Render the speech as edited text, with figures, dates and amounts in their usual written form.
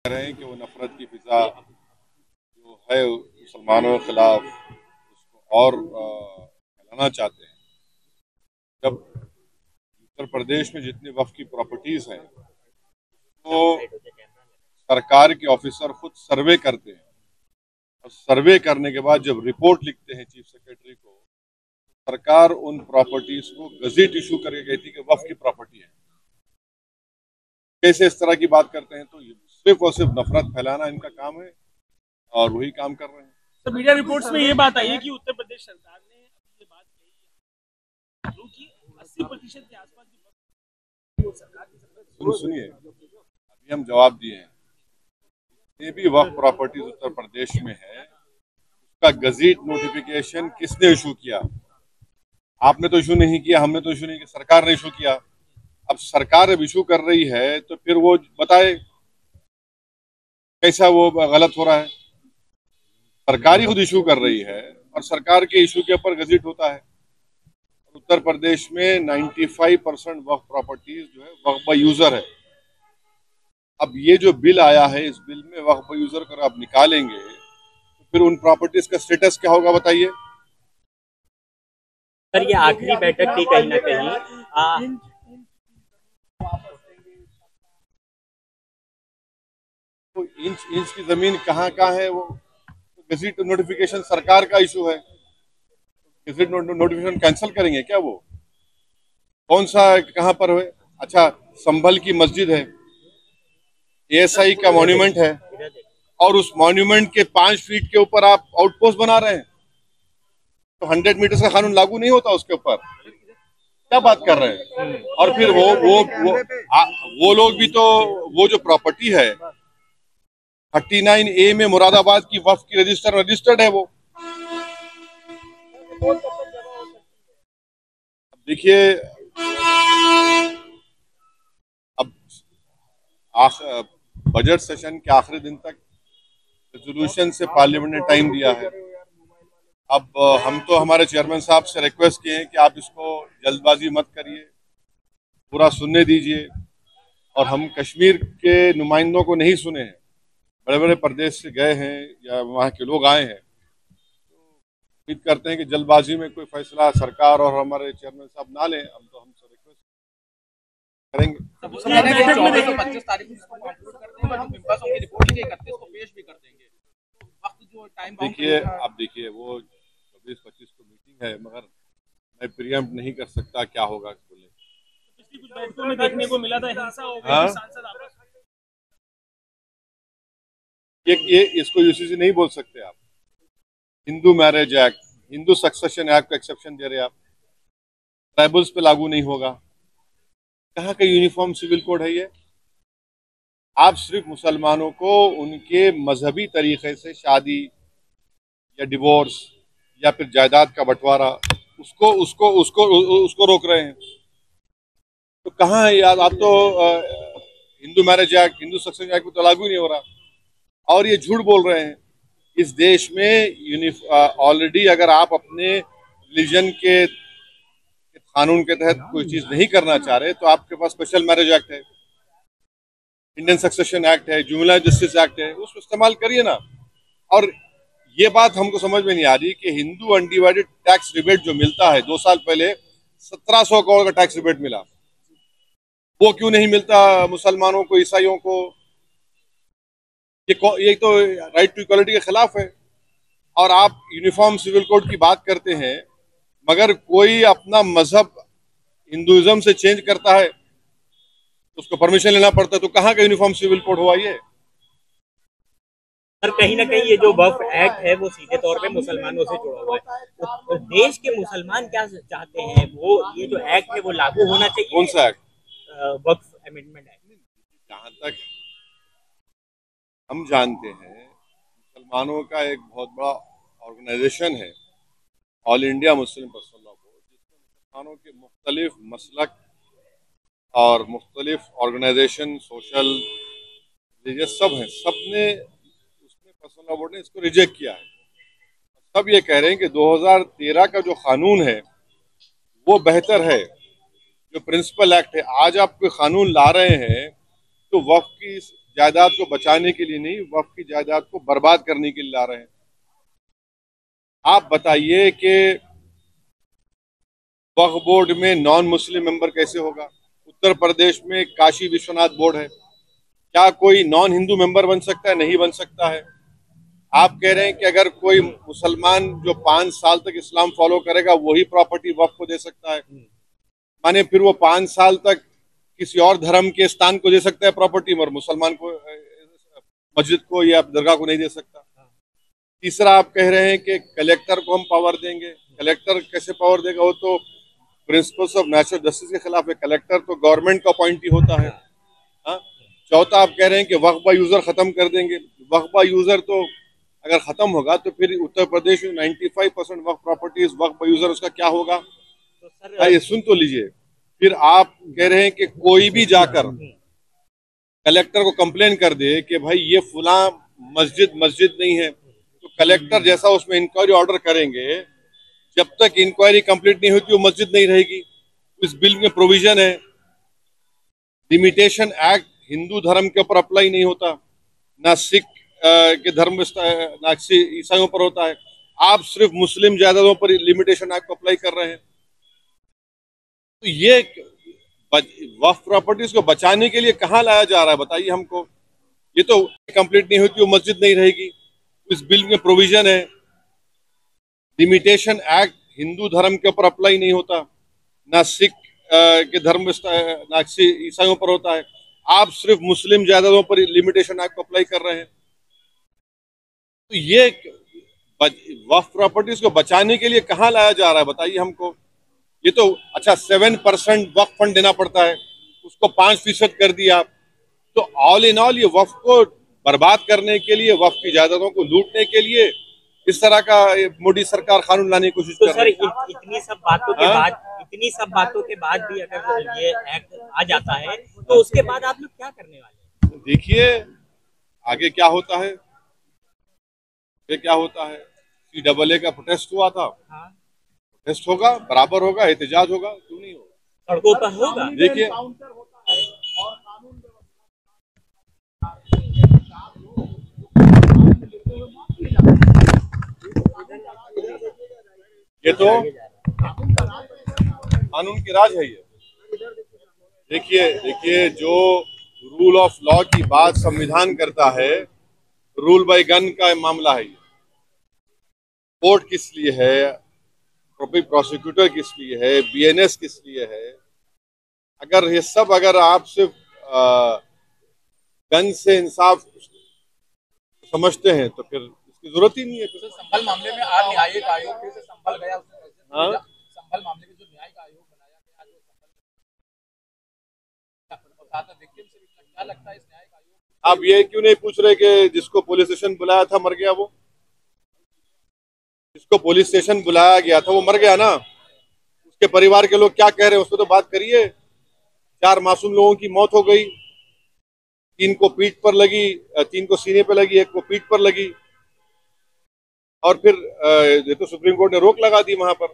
कह रहे हैं कि वो नफरत की फिजा जो है मुसलमानों के खिलाफ उसको और फैलाना चाहते हैं। जब उत्तर प्रदेश में जितनी वक्फ की प्रॉपर्टीज हैं तो सरकार के ऑफिसर खुद सर्वे करते हैं और सर्वे करने के बाद जब रिपोर्ट लिखते हैं चीफ सेक्रेटरी को, सरकार उन प्रॉपर्टीज को गजेट इशू करके कहती है कि वक्फ की प्रॉपर्टी है। कैसे इस तरह की बात करते हैं? तो सिर्फ और सिर्फ नफरत फैलाना इनका काम है और वही काम कर रहे हैं। तो मीडिया रिपोर्ट्स में ये बात आई है कि उत्तर प्रदेश सरकार ने ये बात कही कि 80% के आसपास की सरकार की सुनिए, अभी हम जवाब दिए हैं। ये भी वक्फ प्रॉपर्टीज उत्तर प्रदेश में है, उसका गजेट नोटिफिकेशन किसने इशू किया? आपने तो इशू नहीं किया, हमने तो इशू नहीं किया, सरकार ने इशू किया। अब सरकार अब इशू कर रही है तो फिर वो बताए कैसा वो गलत हो रहा है। सरकार ही खुद इशू कर रही है और सरकार के इशू के ऊपर गजेट होता है। उत्तर प्रदेश में 95% वक्फ प्रॉपर्टीज जो है वक्फ बाय यूजर है। अब ये जो बिल आया है, इस बिल में वक्फ बाय यूजर को आप निकालेंगे तो फिर उन प्रॉपर्टीज का स्टेटस क्या होगा बताइए? सर, ये आखिरी बैठक थी कहीं ना कहीं। तो इंच की जमीन कहाँ है वो गजेट नोटिफिकेशन सरकार का इशू है। गजेट नोटिफिकेशन कैंसिल करेंगे क्या? वो कौन सा कहाँ पर है? अच्छा, संभल की मस्जिद है, एएसआई का मॉन्यूमेंट है और उस मॉन्यूमेंट के 5 फीट के ऊपर आप आउटपोस्ट बना रहे हैं, तो 100 मीटर का कानून लागू नहीं होता उसके ऊपर? क्या बात कर रहे हैं? और फिर वो लोग भी तो वो जो प्रॉपर्टी है 39A में मुरादाबाद की वक्फ की रजिस्टर्ड है वो। देखिए, अब बजट सेशन के आखिरी दिन तक रेजोल्यूशन से पार्लियामेंट ने टाइम दिया है। अब हम तो हमारे चेयरमैन साहब से रिक्वेस्ट किए हैं कि आप इसको जल्दबाजी मत करिए, पूरा सुनने दीजिए। और हम कश्मीर के नुमाइंदों को नहीं सुने हैं, बड़े बड़े प्रदेश से गए हैं या वहाँ के लोग आए हैं। तो उम्मीद करते हैं कि जल्दबाजी में कोई फैसला सरकार और हमारे चेयरमैन साहब ना लें। हम तो हमसे रिक्वेस्ट करेंगे। 25 तारीख को देखिए, आप देखिए वो 24-25 को मीटिंग है, मगर मैं प्रियम्प्ट नहीं कर सकता क्या होगा बोले। पिछली कुछ बैठकों में देखने को मिला था हिंसा हो गई, सांसद आपस ये इसको यूसीसी नहीं बोल सकते आप। Hindu marriage act, Hindu succession act को एक्सेप्शन दे रहे आप, ट्राइबल्स पे लागू नहीं होगा। कहाँ का यूनिफॉर्म सिविल कोड है ये? आप सिर्फ मुसलमानों को उनके मजहबी तरीके से शादी या डिवोर्स या फिर जायदाद का बंटवारा उसको उसको उसको उसको रोक रहे हैं। तो कहाँ है यार? आप तो Hindu marriage act, Hindu succession act में तो लागू नहीं हो रहा और ये झूठ बोल रहे हैं। इस देश में ऑलरेडी अगर आप अपने रिलीजन के कानून के तहत कोई चीज नहीं करना चाह रहे तो आपके पास स्पेशल मैरिज एक्ट है, इंडियन सक्सेशन एक्ट है, जुवेनाइल जस्टिस एक्ट है, उसको इस्तेमाल करिए ना। और ये बात हमको समझ में नहीं आ रही कि हिंदू अनडिवाइडेड टैक्स रिबेट जो मिलता है, 2 साल पहले 1700 करोड़ का टैक्स रिबेट मिला, वो क्यों नहीं मिलता मुसलमानों को, ईसाइयों को? ये तो राइट टू इक्वालिटी के खिलाफ है। और आप यूनिफॉर्म सिविल कोड की बात करते हैं, मगर कोई अपना मजहब हिंदुइज्म से चेंज करता है उसको परमिशन लेना पड़ता है, तो कहाँ का यूनिफॉर्म सिविल कोड हुआ ये? सर, कहीं ना कहीं ये जो वक्फ एक्ट है वो सीधे तौर पे मुसलमानों से जुड़ा हुआ है। तो देश के मुसलमान क्या चाहते हैं? वो ये जो एक्ट है वो लागू होना चाहिए। कौन सा एक्ट? वक्फ अमेंडमेंट एक्ट। जहाँ तक हम जानते हैं, मुसलमानों का एक बहुत बड़ा ऑर्गेनाइजेशन है, all India Muslim personal law board, जिसमें मुसलमानों के मुख्तलिफ मसलक और मुख्तलिफ ऑर्गेनाइजेशन, सोशल, रिलीजियस सब हैं। सब ने उसमें पर्सनल लॉ बोर्ड ने इसको रिजेक्ट किया है। सब ये कह रहे हैं कि 2013 का जो कानून है वो बेहतर है, जो प्रिंसिपल एक्ट है। आज आप कोई कानून ला रहे हैं तो वक्फ की इस जायदाद को बचाने के लिए नहीं, वक्फ की जायदाद को बर्बाद करने के लिए ला रहे हैं। आप बताइए कि वक्फ बोर्ड में नॉन मुस्लिम मेंबर कैसे होगा? उत्तर प्रदेश में काशी विश्वनाथ बोर्ड है, क्या कोई नॉन हिंदू मेंबर बन सकता है? नहीं बन सकता है। आप कह रहे हैं कि अगर कोई मुसलमान जो 5 साल तक इस्लाम फॉलो करेगा वही प्रॉपर्टी वक्फ को दे सकता है, माने फिर वो 5 साल तक किसी और धर्म के स्थान को दे सकता है प्रॉपर्टी, और मुसलमान को, मस्जिद को या दरगाह को नहीं दे सकता। तीसरा, आप कह रहे हैं कि कलेक्टर को हम पावर देंगे। कलेक्टर कैसे पावर देगा? वो तो प्रिंसिपल्स ऑफ नेचुरल जस्टिस के खिलाफ है। कलेक्टर तो गवर्नमेंट का अपॉइंटी होता है। हाँ। चौथा, आप कह रहे हैं कि वक्फ बाय यूजर खत्म कर देंगे। वक्फ बाय यूजर तो अगर खत्म होगा तो फिर उत्तर प्रदेश में 95% वक्फ प्रॉपर्टीज वक्फ बाय यूजर, उसका क्या होगा? तो सर ये सुन तो लीजिए। फिर आप कह रहे हैं कि कोई भी जाकर कलेक्टर को कंप्लेन कर दे कि भाई ये फुला मस्जिद नहीं है, तो कलेक्टर जैसा उसमें इंक्वायरी ऑर्डर करेंगे, जब तक इंक्वायरी कंप्लीट नहीं होती वो मस्जिद नहीं रहेगी। इस बिल में प्रोविजन है, लिमिटेशन एक्ट हिंदू धर्म के ऊपर अप्लाई नहीं होता, ना सिख के धर्म, ना ईसाइयों पर होता है। आप सिर्फ मुस्लिम जायदादों पर लिमिटेशन एक्ट को अप्लाई कर रहे हैं। तो ये वक्फ प्रॉपर्टीज को बचाने के लिए कहाँ लाया जा रहा है, बताइए हमको। ये तो कंप्लीट नहीं होती वो मस्जिद नहीं रहेगी। इस बिल में प्रोविजन है, लिमिटेशन एक्ट हिंदू धर्म के ऊपर अप्लाई नहीं होता, ना सिख के धर्म, ना ईसाइयों पर होता है। आप सिर्फ मुस्लिम जायदादों पर लिमिटेशन एक्ट को अप्लाई कर रहे हैं। तो ये वक्फ प्रॉपर्टीज को बचाने के लिए कहाँ लाया जा रहा है, बताइए हमको। ये तो अच्छा 7% वक्फ फंड देना पड़ता है, उसको 5% कर दिया। तो ऑल इन ऑल ये वक्फ को बर्बाद करने के लिए, वक्फ की जायदादों को लूटने के लिए इस तरह का मोदी सरकार कानून लाने की कोशिश तो कर रही है। सर इतनी सब बातों के बाद भी अगर ये एक्ट आ जाता है तो उसके बाद आप लोग क्या करने वाले हैं? देखिए आगे क्या होता है। ये क्या होता है, CAA का प्रोटेस्ट हुआ था। हाँ। प्रोटेस्ट होगा, बराबर होगा, एहतजाज होगा, क्यों नहीं होगा? सड़कों पर होगा। देखिए ये तो कानून की राज है। ये देखिए जो रूल ऑफ लॉ की बात संविधान करता है, रूल बाय गन का मामला है। ये कोर्ट किस लिए है, पब्लिक प्रोसिक्यूटर किस लिए है, BNS किस लिए है? अगर ये सब अगर आप सिर्फ गन से इंसाफ समझते हैं तो फिर इसकी जरूरत ही नहीं है। तो संभल मामले में आज न्यायिक आयोग फिर से संभल गया। हाँ? संभल मामले में जो न्यायिक आयोग बनाया गया, जो संभल विक्टिम से क्या लगता है इस न्यायिक आयोग? आप ये क्यों नहीं पूछ रहे कि जिसको पुलिस स्टेशन बुलाया था मर गया? वो जिसको पुलिस स्टेशन बुलाया गया था वो मर गया ना, उसके परिवार के लोग क्या कह रहे हैं उस पर तो बात करिए। 4 मासूम लोगों की मौत हो गई, 3 को पीठ पर लगी, 3 को सीने पर लगी, 1 को पीठ पर लगी, और फिर ये तो सुप्रीम कोर्ट ने रोक लगा दी वहां पर।